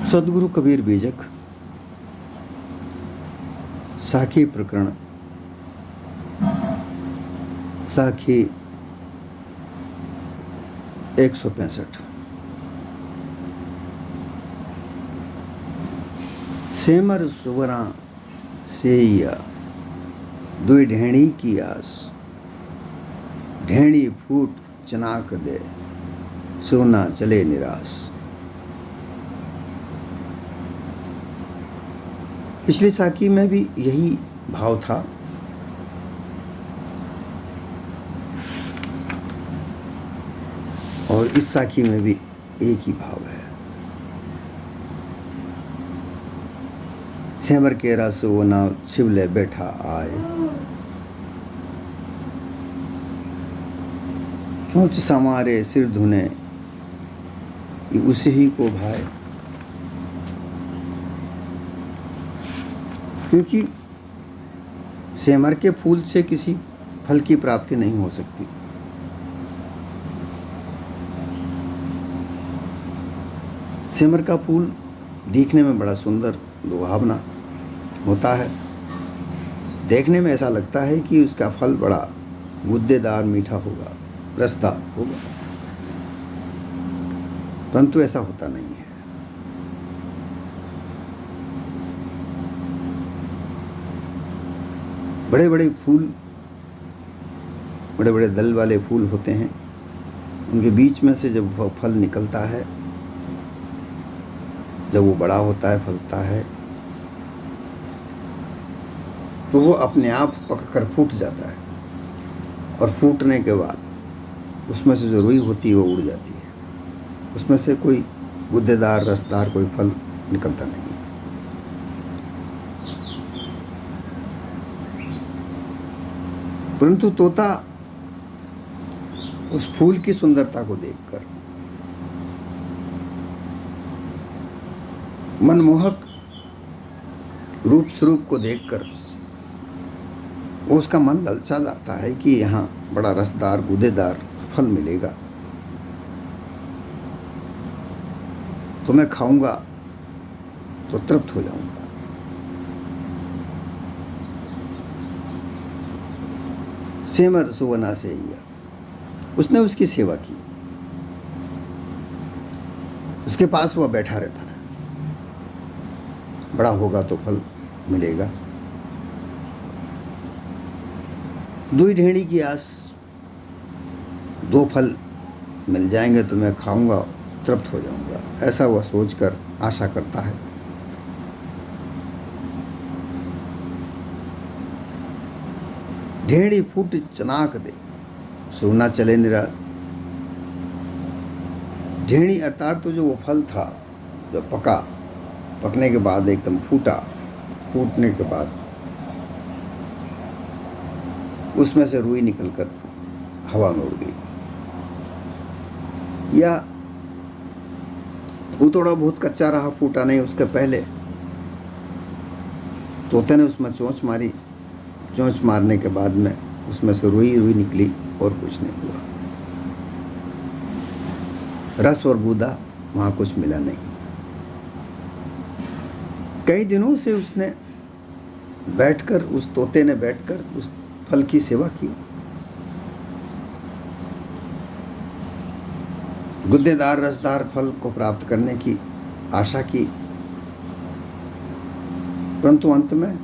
सदगुरु कबीर बीजक साखी प्रकरण साखी 165। सेमर सुवरा सेया दुई ढेणी की आस, ढेणी फूट चनाक दे सोना चले निराश। पिछली साखी में भी यही भाव था। और इस साखी में भी एक ही भाव है। सेमर के रस वो नाव छिवले बैठा आए, चोंच समारे सिर धुने ये उसी ही को भाए। क्योंकि सेमर के फूल से किसी फल की प्राप्ति नहीं हो सकती। सेमर का फूल दिखने में बड़ा सुंदर लुभावना होता है। देखने में ऐसा लगता है कि उसका फल बड़ा गुद्देदार मीठा होगा, रसदार होगा, परंतु ऐसा होता नहीं है। बड़े बड़े फूल, बड़े बड़े दल वाले फूल होते हैं, उनके बीच में से जब वह फल निकलता है, जब वो बड़ा होता है, फलता है, तो वो अपने आप पककर फूट जाता है। और फूटने के बाद उसमें से जो रुई होती है वो उड़ जाती है। उसमें से कोई गुद्देदार रसदार कोई फल निकलता नहीं। परंतु तोता उस फूल की सुंदरता को देखकर, मनमोहक रूप स्वरूप को देखकर उसका मन ललचा जाता है कि यहाँ बड़ा रसदार गुदेदार फल मिलेगा, तो मैं खाऊंगा तो तृप्त हो जाऊंगा। सेमर सुवना से उसने उसकी सेवा की। उसके पास वह बैठा रहता है। बड़ा होगा तो फल मिलेगा। दुई ढेड़ी की आस, दो फल मिल जाएंगे तो मैं खाऊंगा, तृप्त हो जाऊंगा, ऐसा वह सोचकर आशा करता है। ढेड़ी फूट चनाक दे सोना चले निराश। ढेड़ी अर्थात तो जो वो फल था, जो पकने के बाद एकदम फूटा, फूटने के बाद उसमें से रुई निकलकर हवा में उड़ गई। या वो थोड़ा बहुत कच्चा रहा, फूटा नहीं उसके पहले। तोते ने उसमें चोंच मारी, चोंच मारने के बाद में उसमें से रुई निकली और कुछ नहीं हुआ। रस और गूदा वहाँ कुछ मिला नहीं। कई दिनों से उसने बैठकर, उस तोते ने बैठकर उस फल की सेवा की। गुद्देदार रसदार फल को प्राप्त करने की आशा की, परंतु अंत में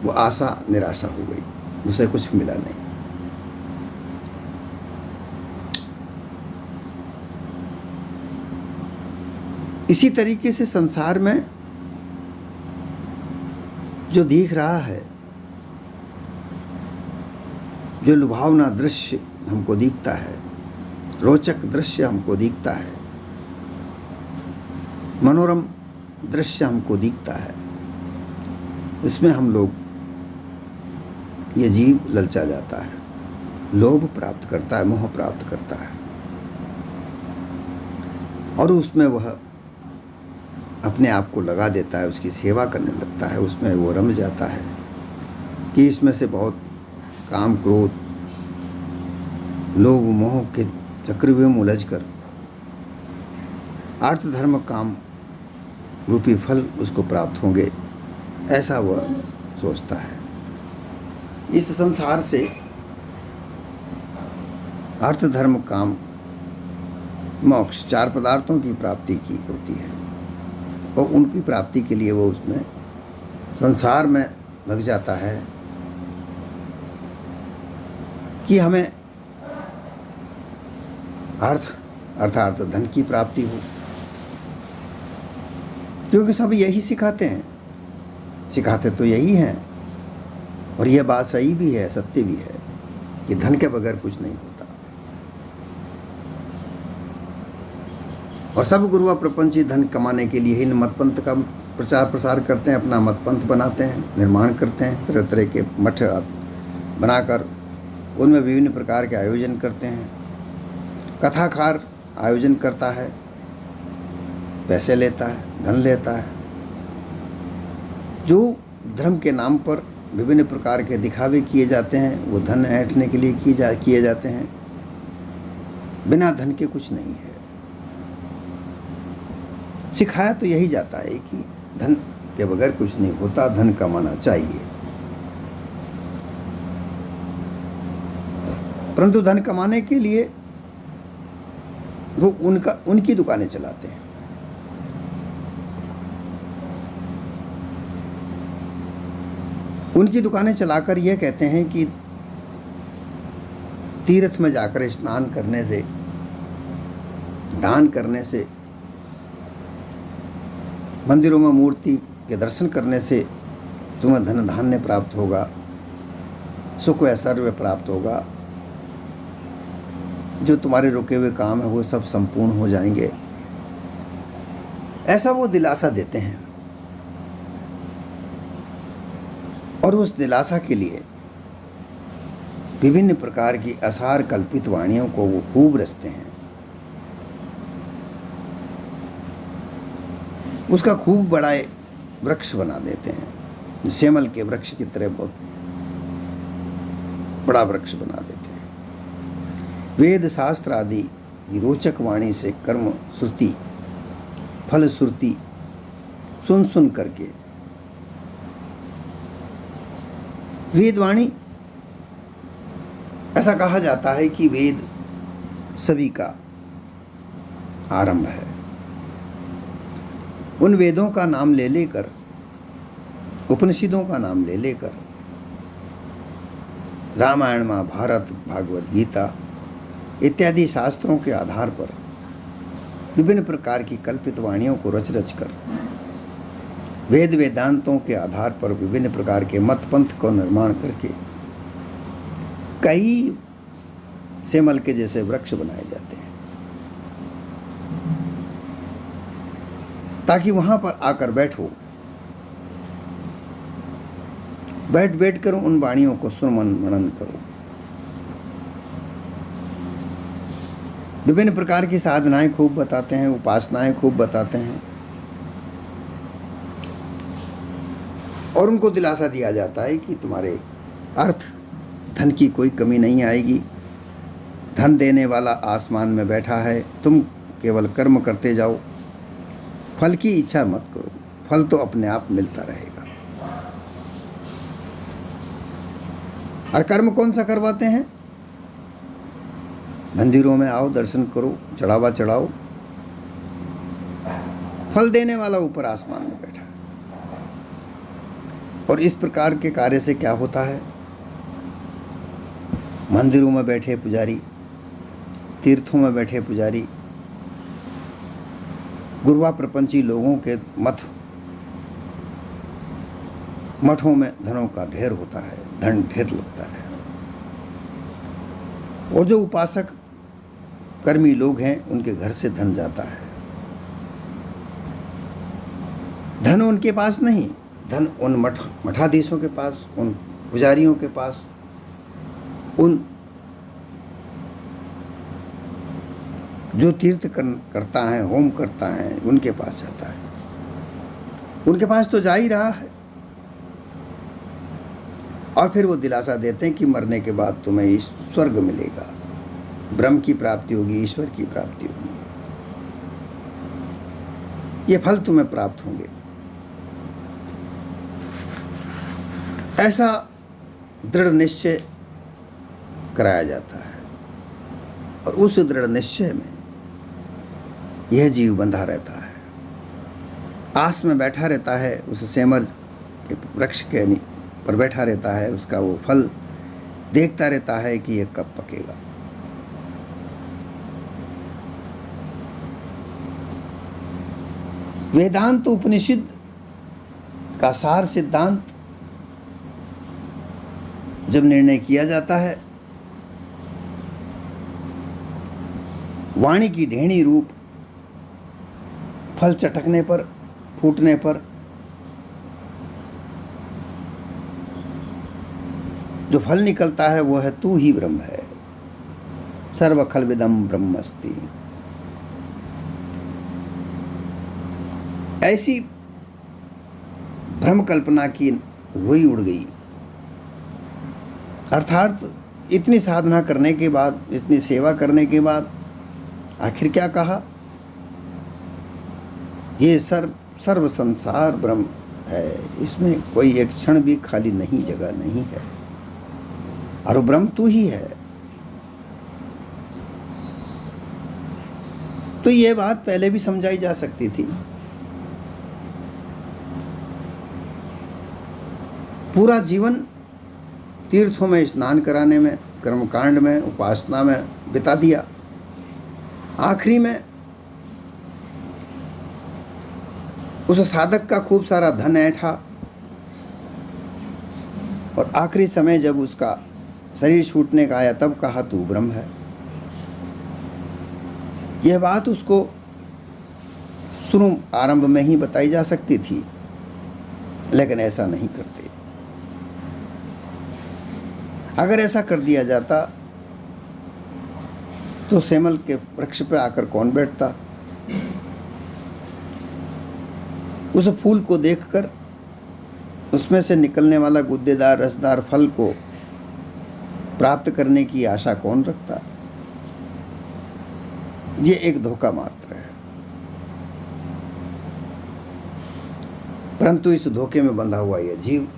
वो आशा निराशा हो गई, उसे कुछ मिला नहीं। इसी तरीके से संसार में जो दिख रहा है, जो लुभावना दृश्य हमको दिखता है, रोचक दृश्य हमको दिखता है, मनोरम दृश्य हमको दिखता है, इसमें हम लोग, ये जीव ललचा जाता है, लोभ प्राप्त करता है, मोह प्राप्त करता है, और उसमें वह अपने आप को लगा देता है, उसकी सेवा करने लगता है, उसमें वो रम जाता है कि इसमें से बहुत काम क्रोध लोभ मोह के चक्रव्यूह में उलझकर अर्थ धर्म काम रूपी फल उसको प्राप्त होंगे, ऐसा वह सोचता है। इस संसार से अर्थ धर्म काम मोक्ष 4 पदार्थों की प्राप्ति की होती है, और उनकी प्राप्ति के लिए वो उसमें संसार में लग जाता है कि हमें अर्थ अर्थात धन की प्राप्ति हो, क्योंकि सब यही सिखाते हैं, सिखाते तो यही हैं। और यह बात सही भी है, सत्य भी है कि धन के बगैर कुछ नहीं होता। और सब गुरुआ प्रपंची धन कमाने के लिए ही मतपंथ का प्रचार प्रसार करते हैं, अपना मतपंथ बनाते हैं, निर्माण करते हैं, तरह तरह के मठ बनाकर उनमें विभिन्न प्रकार के आयोजन करते हैं। कथाकार आयोजन करता है, पैसे लेता है, धन लेता है, जो धर्म के नाम पर विभिन्न प्रकार के दिखावे किए जाते हैं, वो धन ऐंठने के लिए किए जाते हैं। बिना धन के कुछ नहीं है। सिखाया तो यही जाता है कि धन के बगैर कुछ नहीं होता, धन कमाना चाहिए। परंतु धन कमाने के लिए वो उनकी दुकानें चलाते हैं। उनकी दुकानें चलाकर यह कहते हैं कि तीर्थ में जाकर स्नान करने से, दान करने से, मंदिरों में मूर्ति के दर्शन करने से तुम्हें धन धान्य प्राप्त होगा, सुख ऐश्वर्य प्राप्त होगा, जो तुम्हारे रुके हुए काम है वो सब संपूर्ण हो जाएंगे, ऐसा वो दिलासा देते हैं। और उस दिलासा के लिए विभिन्न प्रकार की आसार कल्पित वाणियों को वो खूब रचते हैं, उसका खूब बड़ा वृक्ष बना देते हैं, सेमल के वृक्ष की तरह बहुत बड़ा वृक्ष बना देते हैं। वेद शास्त्र आदि रोचक वाणी से कर्म श्रुति फल श्रुति सुन सुन करके, वेदवाणी, ऐसा कहा जाता है कि वेद सभी का आरंभ है। उन वेदों का नाम ले लेकर, उपनिषदों का नाम ले लेकर रामायण, महाभारत, भागवत गीता इत्यादि शास्त्रों के आधार पर विभिन्न प्रकार की कल्पित वाणियों को रच रच कर, वेद वेदांतों के आधार पर विभिन्न प्रकार के मत पंथ को निर्माण करके कई सेमल के जैसे वृक्ष बनाए जाते हैं, ताकि वहां पर आकर बैठो, बैठ कर उन वाणियों को सुन मनन करो। विभिन्न प्रकार की साधनाएं खूब बताते हैं, उपासनाएं खूब बताते हैं, और उनको दिलासा दिया जाता है कि तुम्हारे अर्थ धन की कोई कमी नहीं आएगी, धन देने वाला आसमान में बैठा है, तुम केवल कर्म करते जाओ, फल की इच्छा मत करो, फल तो अपने आप मिलता रहेगा। और कर्म कौन सा करवाते हैं? मंदिरों में आओ, दर्शन करो, चढ़ावा चढ़ाओ, फल देने वाला ऊपर आसमान में बैठा है। और इस प्रकार के कार्य से क्या होता है? मंदिरों में बैठे पुजारी, तीर्थों में बैठे पुजारी, गुरुआ प्रपंची लोगों के मठों में धनों का ढेर होता है, धन ढेर लगता है। और जो उपासक कर्मी लोग हैं, उनके घर से धन जाता है। धन उनके पास नहीं, धन उन मठाधीशों के पास, उन पुजारियों के पास, उन जो तीर्थ करता है, होम करता है, उनके पास जाता है। उनके पास तो जा ही रहा है। और फिर वो दिलासा देते हैं कि मरने के बाद तुम्हें स्वर्ग मिलेगा, ब्रह्म की प्राप्ति होगी, ईश्वर की प्राप्ति होगी। ये फल तुम्हें प्राप्त होंगे। ऐसा दृढ़ निश्चय कराया जाता है और उस दृढ़ निश्चय में यह जीव बंधा रहता है, आस में बैठा रहता है, उस सेमर के वृक्ष के पर बैठा रहता है, उसका वो फल देखता रहता है कि यह कब पकेगा। वेदांत उपनिषद का सार सिद्धांत जब निर्णय किया जाता है, वाणी की ढेणी रूप फल चटकने पर, फूटने पर जो फल निकलता है वो है तू ही ब्रह्म है, सर्व खलविदम ब्रह्मस्ति। ऐसी भ्रम कल्पना की हुई उड़ गई, अर्थात इतनी साधना करने के बाद, इतनी सेवा करने के बाद आखिर क्या कहा? ये सर्व संसार ब्रह्म है, इसमें कोई एक क्षण भी खाली नहीं, जगह नहीं है, और ब्रह्म तू ही है। तो ये बात पहले भी समझाई जा सकती थी। पूरा जीवन तीर्थों में स्नान कराने में, कर्मकांड में, उपासना में बिता दिया, आखिरी में उस साधक का खूब सारा धन ऐंठा और आखिरी समय जब उसका शरीर छूटने का आया तब कहा तू ब्रह्म है। यह बात उसको शुरू आरंभ में ही बताई जा सकती थी, लेकिन ऐसा नहीं करते। अगर ऐसा कर दिया जाता तो सेमल के वृक्ष पर आकर कौन बैठता? उस फूल को देखकर उसमें से निकलने वाला गुद्देदार रसदार फल को प्राप्त करने की आशा कौन रखता? ये एक धोखा मात्र है, परंतु इस धोखे में बंधा हुआ यह जीव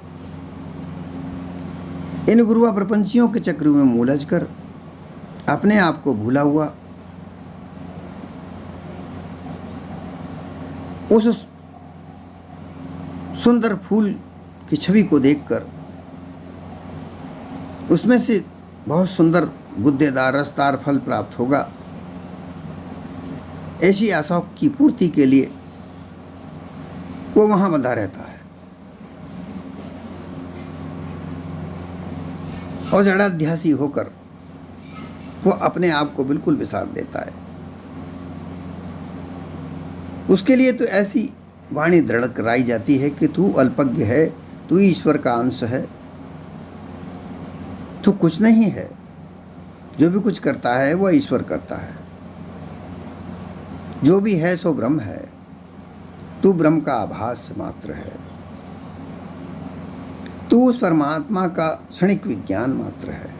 इन गुरुआ प्रपंचियों के चक्र में उलझ कर अपने आप को भूला हुआ उस सुंदर फूल की छवि को देखकर उसमें से बहुत सुंदर गुद्देदार रसदार फल प्राप्त होगा, ऐसी आशाओं की पूर्ति के लिए वो वहां बंधा रहता है और जड़ाध्यासी होकर वो अपने आप को बिल्कुल विसार देता है। उसके लिए तो ऐसी वाणी दृढ़ कराई जाती है कि तू अल्पज्ञ है, तू ईश्वर का अंश है, तू कुछ नहीं है, जो भी कुछ करता है वह ईश्वर करता है, जो भी है सो ब्रह्म है, तू ब्रह्म का आभास मात्र है, तू उस परमात्मा का क्षणिक विज्ञान मात्र है।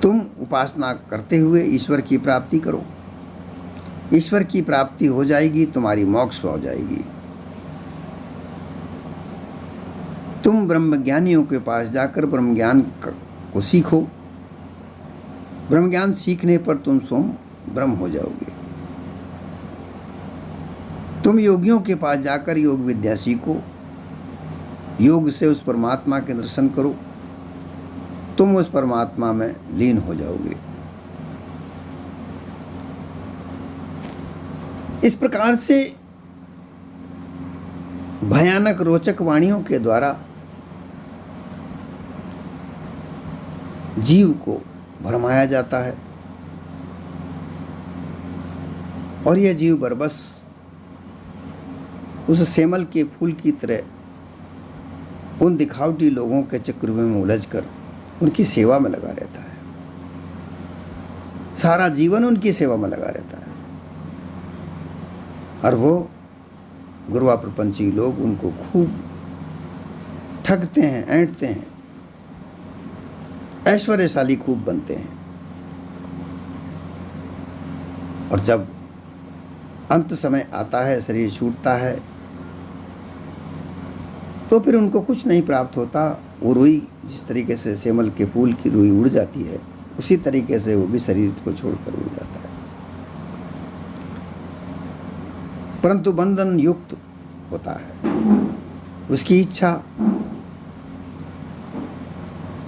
तुम उपासना करते हुए ईश्वर की प्राप्ति करो, ईश्वर की प्राप्ति हो जाएगी, तुम्हारी मोक्ष हो जाएगी। तुम ब्रह्मज्ञानियों के पास जाकर ब्रह्म ज्ञान को सीखो, ब्रह्म ज्ञान सीखने पर तुम स्वयं ब्रह्म हो जाओगे। तुम योगियों के पास जाकर योग विद्या सीखो, योग से उस परमात्मा के दर्शन करो, तुम उस परमात्मा में लीन हो जाओगे। इस प्रकार से भयानक रोचक वाणियों के द्वारा जीव को भरमाया जाता है और यह जीव बरबस उस सेमल के फूल की तरह उन दिखावटी लोगों के चक्रव्यूह में उलझकर उनकी सेवा में लगा रहता है, सारा जीवन उनकी सेवा में लगा रहता है, और वो गुरुआ प्रपंची लोग उनको खूब ठगते हैं, ऐंठते हैं, ऐश्वर्यशाली खूब बनते हैं और जब अंत समय आता है, शरीर छूटता है, तो फिर उनको कुछ नहीं प्राप्त होता। वो रुई जिस तरीके से सेमल के फूल की रुई उड़ जाती है, उसी तरीके से वो भी शरीर को छोड़कर उड़ जाता है। परंतु बंधन युक्त होता है, उसकी इच्छा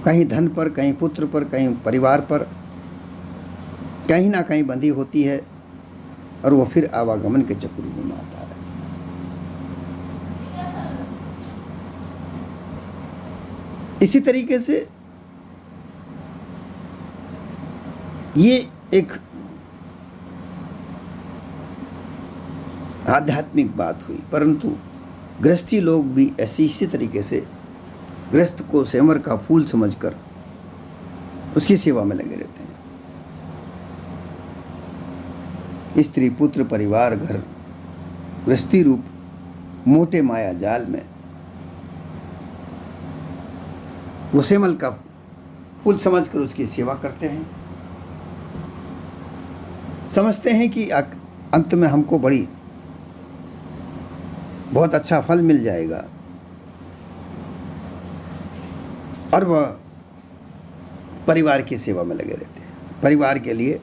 कहीं धन पर, कहीं पुत्र पर, कहीं परिवार पर, कहीं ना कहीं बंधी होती है, और वो फिर आवागमन के चक्र में आता है। इसी तरीके से ये एक आध्यात्मिक बात हुई, परंतु गृहस्थी लोग भी इसी तरीके से गृहस्थ को सेमर का फूल समझकर उसकी सेवा में लगे रहते हैं। स्त्री, पुत्र, परिवार, घर, गृहस्थी रूप मोटे माया जाल में वो सेमल का फूल समझकर उसकी सेवा करते हैं। समझते हैं कि अंत में हमको बहुत अच्छा फल मिल जाएगा, और वह परिवार की सेवा में लगे रहते हैं। परिवार के लिए,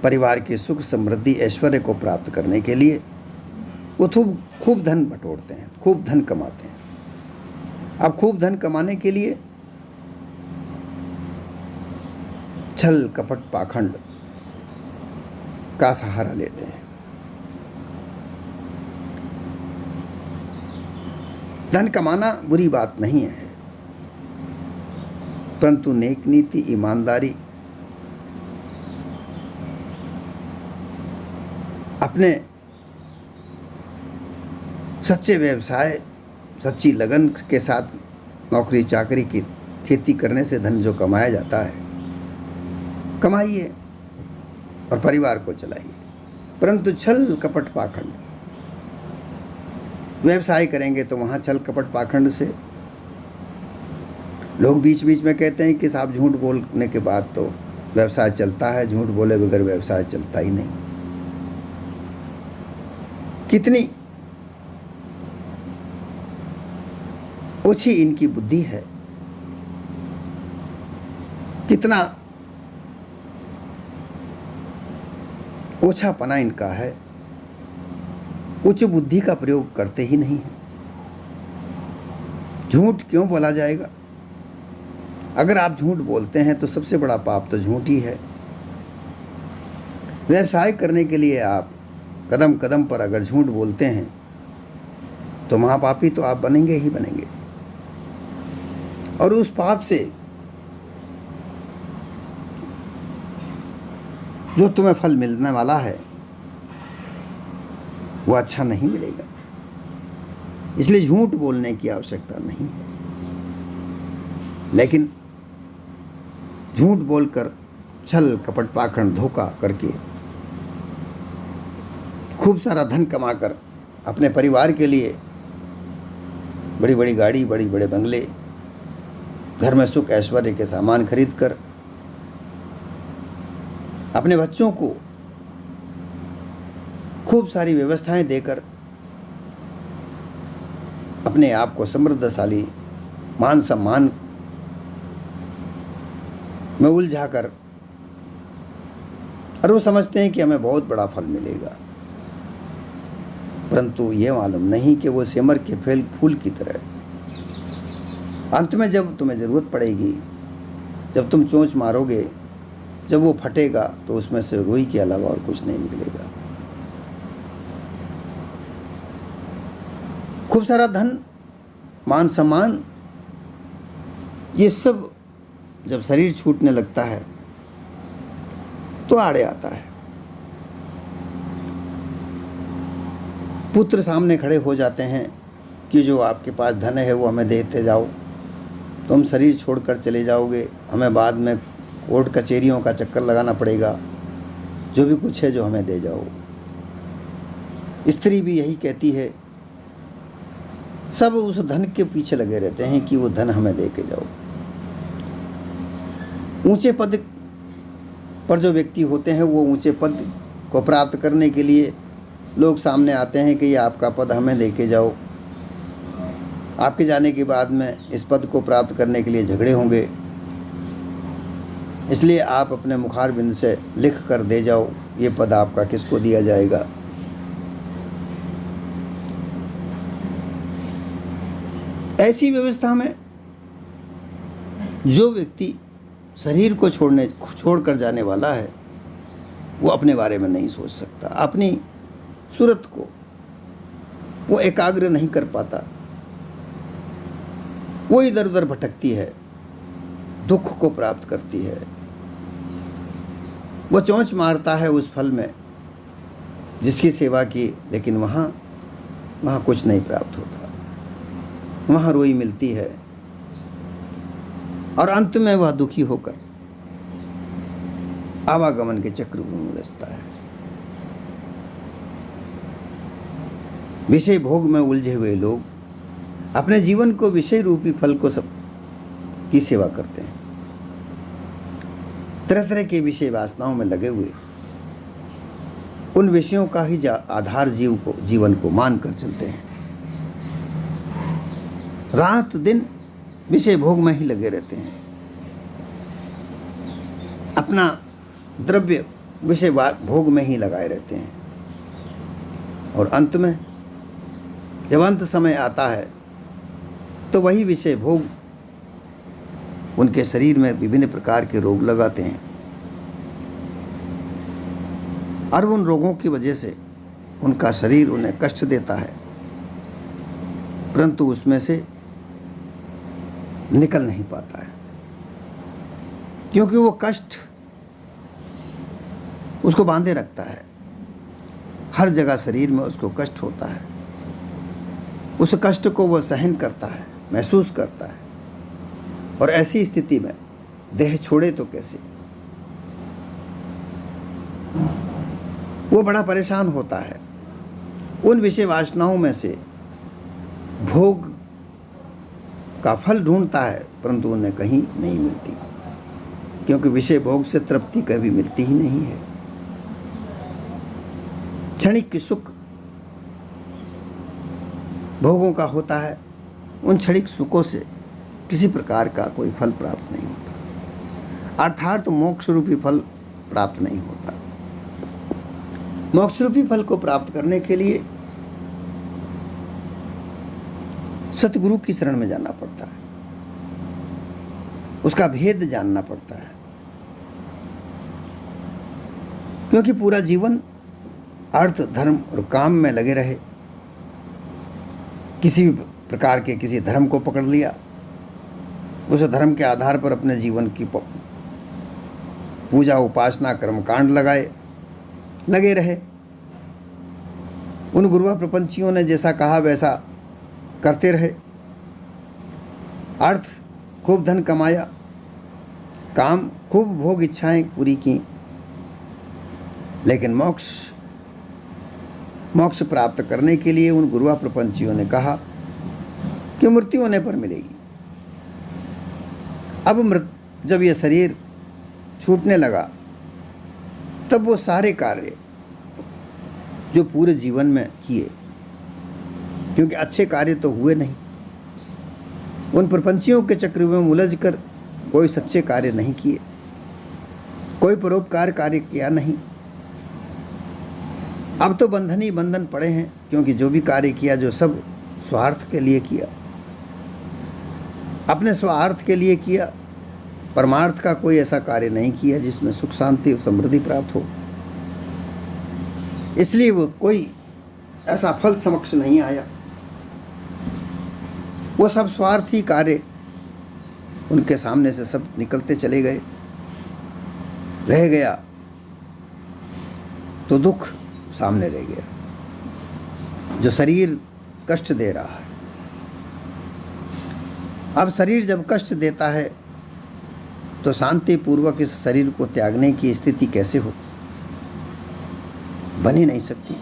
परिवार के सुख, समृद्धि, ऐश्वर्य को प्राप्त करने के लिए वो खूब धन बटोरते हैं, खूब धन कमाते हैं। अब खूब धन कमाने के लिए छल, कपट, पाखंड का सहारा लेते हैं। धन कमाना बुरी बात नहीं है, परंतु नेक नीति, ईमानदारी, अपने सच्चे व्यवसाय, सच्ची लगन के साथ नौकरी चाकरी की खेती करने से धन जो कमाया जाता है, कमाइए और परिवार को चलाइए। परंतु छल, कपट, पाखंड, व्यवसाय करेंगे तो वहाँ छल, कपट, पाखंड से लोग बीच बीच में कहते हैं कि साहब झूठ बोलने के बाद तो व्यवसाय चलता है, झूठ बोले बगैर व्यवसाय चलता ही नहीं। कितनी ओछी इनकी बुद्धि है, कितना ओछापना इनका है, उच्च बुद्धि का प्रयोग करते ही नहीं है। झूठ क्यों बोला जाएगा? अगर आप झूठ बोलते हैं तो सबसे बड़ा पाप तो झूठ ही है। व्यवसाय करने के लिए आप कदम कदम पर अगर झूठ बोलते हैं तो महापापी तो आप बनेंगे ही बनेंगे, और उस पाप से जो तुम्हें फल मिलने वाला है वो अच्छा नहीं मिलेगा। इसलिए झूठ बोलने की आवश्यकता नहीं है, लेकिन झूठ बोलकर, छल, कपट, पाखंड, धोखा करके खूब सारा धन कमाकर अपने परिवार के लिए बड़ी बड़ी गाड़ी, बड़ी बड़े बंगले, घर में सुख ऐश्वर्य के सामान खरीद कर अपने बच्चों को खूब सारी व्यवस्थाएं देकर अपने आप को समृद्धशाली, मान सम्मान में उलझाकर, और वो समझते हैं कि हमें बहुत बड़ा फल मिलेगा, परंतु ये मालूम नहीं कि वो सेमर के फूल की तरह अंत में जब तुम्हें ज़रूरत पड़ेगी, जब तुम चोंच मारोगे, जब वो फटेगा तो उसमें से रुई के अलावा और कुछ नहीं निकलेगा। खूब सारा धन, मान सम्मान, ये सब जब शरीर छूटने लगता है तो आड़े आता है। पुत्र सामने खड़े हो जाते हैं कि जो आपके पास धन है वो हमें देते जाओ, तुम शरीर छोड़कर चले जाओगे, हमें बाद में कोर्ट कचहरियों का चक्कर लगाना पड़ेगा, जो भी कुछ है जो हमें दे जाओ। स्त्री भी यही कहती है, सब उस धन के पीछे लगे रहते हैं कि वो धन हमें दे के जाओ। ऊंचे पद पर जो व्यक्ति होते हैं वो ऊंचे पद को प्राप्त करने के लिए लोग सामने आते हैं कि ये आपका पद हमें दे के जाओ, आपके जाने के बाद में इस पद को प्राप्त करने के लिए झगड़े होंगे, इसलिए आप अपने मुखार बिंद से लिख कर दे जाओ ये पद आपका किसको दिया जाएगा। ऐसी व्यवस्था में जो व्यक्ति शरीर को छोड़कर जाने वाला है वो अपने बारे में नहीं सोच सकता, अपनी सूरत को वो एकाग्र नहीं कर पाता, वो इधर उधर भटकती है, दुख को प्राप्त करती है, वो चोंच मारता है उस फल में जिसकी सेवा की, लेकिन वहाँ कुछ नहीं प्राप्त होता, वहाँ रोई मिलती है और अंत में वह दुखी होकर आवागमन के चक्र में उलझता है। विषय भोग में उलझे हुए लोग अपने जीवन को विषय रूपी फल को सब की सेवा करते हैं, तरह तरह के विषय वासनाओं में लगे हुए उन विषयों का ही आधार जीवन को मानकर चलते हैं, रात दिन विषय भोग में ही लगे रहते हैं, अपना द्रव्य विषय भोग में ही लगाए रहते हैं और अंत में जब अंत समय आता है तो वही विषय भोग उनके शरीर में विभिन्न प्रकार के रोग लगाते हैं और उन रोगों की वजह से उनका शरीर उन्हें कष्ट देता है, परंतु उसमें से निकल नहीं पाता है, क्योंकि वो कष्ट उसको बांधे रखता है। हर जगह शरीर में उसको कष्ट होता है, उस कष्ट को वह सहन करता है, महसूस करता है और ऐसी स्थिति में देह छोड़े तो कैसे, वो बड़ा परेशान होता है। उन विषय वासनाओं में से भोग का फल ढूंढता है, परंतु उन्हें कहीं नहीं मिलती, क्योंकि विषय भोग से तृप्ति कभी मिलती ही नहीं है। क्षणिक सुख भोगों का होता है, उन क्षणिक सुखों से किसी प्रकार का कोई फल प्राप्त नहीं होता, अर्थात मोक्ष रूपी फल प्राप्त नहीं होता। मोक्ष रूपी फल को प्राप्त करने के लिए सतगुरु की शरण में जाना पड़ता है, उसका भेद जानना पड़ता है, क्योंकि पूरा जीवन अर्थ धर्म और काम में लगे रहे, किसी प्रकार के किसी धर्म को पकड़ लिया, उस धर्म के आधार पर अपने जीवन की पूजा उपासना कर्मकांड लगे रहे। उन गुरुआ प्रपंचियों ने जैसा कहा वैसा करते रहे, अर्थ खूब धन कमाया, काम खूब भोग इच्छाएं पूरी की, लेकिन मोक्ष प्राप्त करने के लिए उन गुरुआ प्रपंचियों ने कहा कि मृत्यु होने पर मिलेगी। अब जब यह शरीर छूटने लगा तब वो सारे कार्य जो पूरे जीवन में किए, क्योंकि अच्छे कार्य तो हुए नहीं, उन प्रपंचियों के चक्र में उलझ कर कोई सच्चे कार्य नहीं किए, कोई परोपकार कार्य किया नहीं। अब तो बंधन ही बंधन पड़े हैं, क्योंकि जो भी कार्य किया जो सब स्वार्थ के लिए किया, अपने स्वार्थ के लिए किया, परमार्थ का कोई ऐसा कार्य नहीं किया जिसमें सुख शांति और समृद्धि प्राप्त हो। इसलिए वो कोई ऐसा फल समक्ष नहीं आया, वो सब स्वार्थी कार्य उनके सामने से सब निकलते चले गए। रह गया तो दुख सामने रह गया, जो शरीर कष्ट दे रहा है। अब शरीर जब कष्ट देता है तो शांति पूर्वक इस शरीर को त्यागने की स्थिति कैसे हो, बन ही नहीं सकती।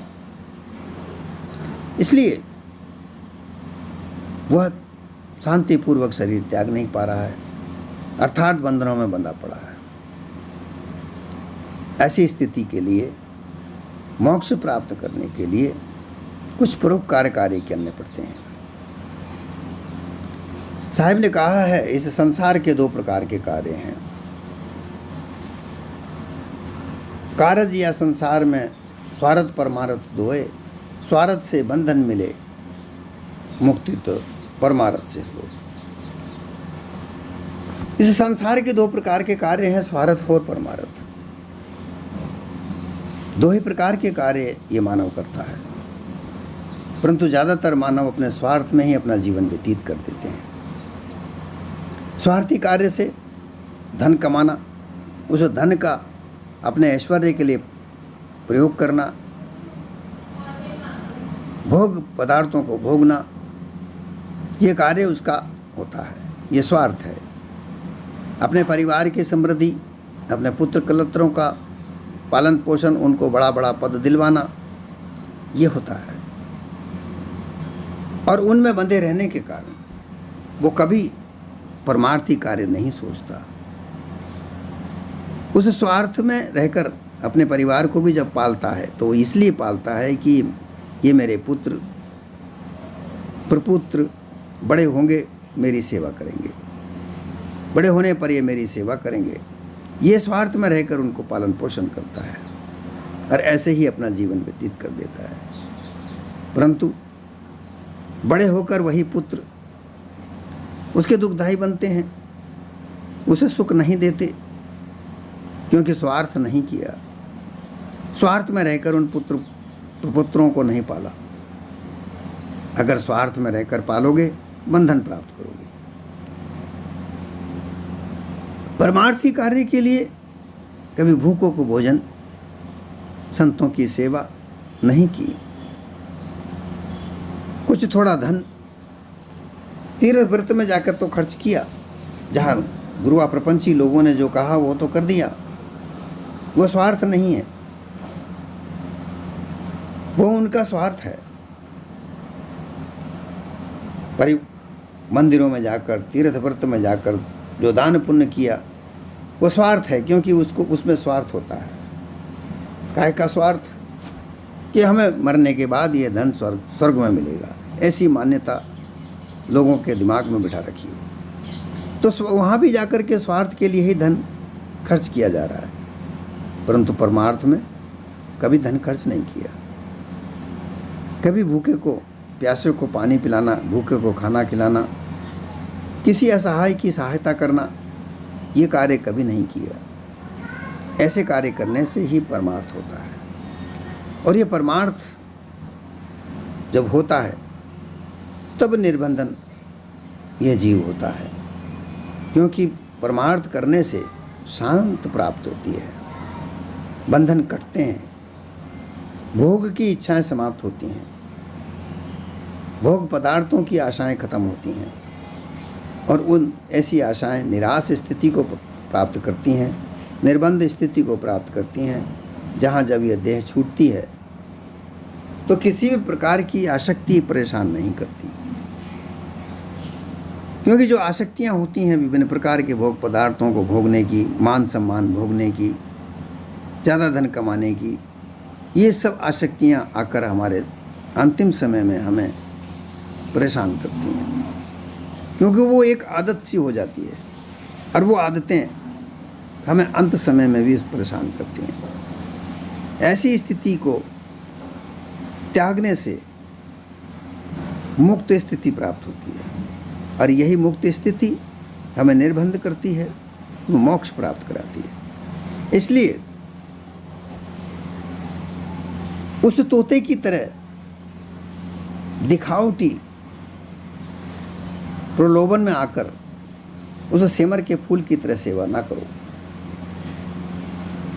इसलिए वह शांतिपूर्वक शरीर त्याग नहीं पा रहा है, अर्थात बंधनों में बंधा पड़ा है। ऐसी स्थिति के लिए मोक्ष प्राप्त करने के लिए कुछ परोपकार कार्य करने पड़ते हैं। साहिब ने कहा है इस संसार के 2 प्रकार के कार्य हैं। कारज या संसार में स्वार्थ परमार्थ दोए, स्वार्थ से बंधन मिले, मुक्ति तो परमार्थ से हो। इस संसार के 2 प्रकार के कार्य हैं, स्वार्थ और परमार्थ। 2 ही प्रकार के कार्य ये मानव करता है, परंतु ज़्यादातर मानव अपने स्वार्थ में ही अपना जीवन व्यतीत कर देते हैं। स्वार्थी कार्य से धन कमाना, उस धन का अपने ऐश्वर्य के लिए प्रयोग करना, भोग पदार्थों को भोगना, ये कार्य उसका होता है, ये स्वार्थ है। अपने परिवार की समृद्धि, अपने पुत्र कलत्रों का पालन पोषण, उनको बड़ा बड़ा पद दिलवाना, ये होता है। और उनमें बंधे रहने के कारण वो कभी परमार्थी कार्य नहीं सोचता। उस स्वार्थ में रहकर अपने परिवार को भी जब पालता है तो वो इसलिए पालता है कि ये मेरे पुत्र प्रपुत्र बड़े होंगे, मेरी सेवा करेंगे, बड़े होने पर ये मेरी सेवा करेंगे। ये स्वार्थ में रहकर उनको पालन पोषण करता है और ऐसे ही अपना जीवन व्यतीत कर देता है। परंतु बड़े होकर वही पुत्र उसके दुखदाई बनते हैं, उसे सुख नहीं देते, क्योंकि स्वार्थ नहीं किया। स्वार्थ में रहकर उन पुत्रों को नहीं पाला। अगर स्वार्थ में रहकर पालोगे, बंधन प्राप्त करोगे। परमार्थी कार्य के लिए कभी भूखों को भोजन, संतों की सेवा नहीं की। कुछ थोड़ा धन तीर्थ व्रत में जाकर तो खर्च किया, जहाँ गुरुआ प्रपंची लोगों ने जो कहा वो तो कर दिया। वो स्वार्थ नहीं है, वो उनका स्वार्थ है। मंदिरों में जाकर, तीर्थ व्रत में जाकर जो दान पुण्य किया वो स्वार्थ है, क्योंकि उसको उसमें स्वार्थ होता है। काहे का स्वार्थ? कि हमें मरने के बाद ये धन स्वर्ग में मिलेगा, ऐसी मान्यता लोगों के दिमाग में बिठा रखी है। तो वहाँ भी जाकर के स्वार्थ के लिए ही धन खर्च किया जा रहा है, परंतु परमार्थ में कभी धन खर्च नहीं किया। कभी भूखे को, प्यासे को पानी पिलाना, भूखे को खाना खिलाना, किसी असहाय की सहायता करना, ये कार्य कभी नहीं किया। ऐसे कार्य करने से ही परमार्थ होता है। और ये परमार्थ जब होता है तब निर्बंधन यह जीव होता है, क्योंकि परमार्थ करने से शांत प्राप्त होती है, बंधन कटते हैं, भोग की इच्छाएं समाप्त होती हैं, भोग पदार्थों की आशाएं खत्म होती हैं और उन ऐसी आशाएं निराश स्थिति को प्राप्त करती हैं, निर्बंध स्थिति को प्राप्त करती हैं, जहाँ जब यह देह छूटती है तो किसी भी प्रकार की आसक्ति परेशान नहीं करती। क्योंकि जो आसक्तियाँ होती हैं विभिन्न प्रकार के भोग पदार्थों को भोगने की, मान सम्मान भोगने की, ज़्यादा धन कमाने की, ये सब आसक्तियाँ आकर हमारे अंतिम समय में हमें परेशान करती हैं, क्योंकि वो एक आदत सी हो जाती है और वो आदतें हमें अंत समय में भी परेशान करती हैं। ऐसी स्थिति को त्यागने से मुक्त स्थिति प्राप्त होती है और यही मुक्त स्थिति हमें निर्बंध करती है, मोक्ष प्राप्त कराती है। इसलिए उस तोते की तरह दिखावटी प्रलोभन में आकर उस सेमर के फूल की तरह सेवा ना करो।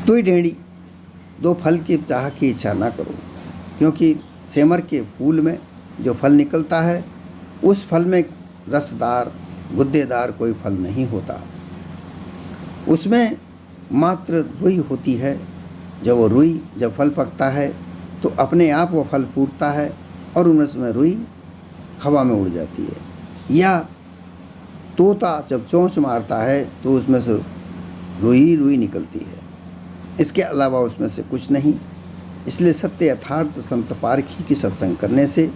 दुई ढेड़ी दो फल की चाह की इच्छा ना करो, क्योंकि सेमर के फूल में जो फल निकलता है उस फल में रसदार गुद्देदार कोई फल नहीं होता। उसमें मात्र रुई होती है। जब वो रुई जब फल पकता है तो अपने आप वो फल फूटता है और उसमें रुई हवा में उड़ जाती है। या तोता जब चोंच मारता है तो उसमें से रुई रुई निकलती है, इसके अलावा उसमें से कुछ नहीं। इसलिए सत्य यथार्थ संत पारखी की सत्संग करने से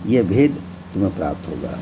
यह भेद तुम्हें प्राप्त होगा।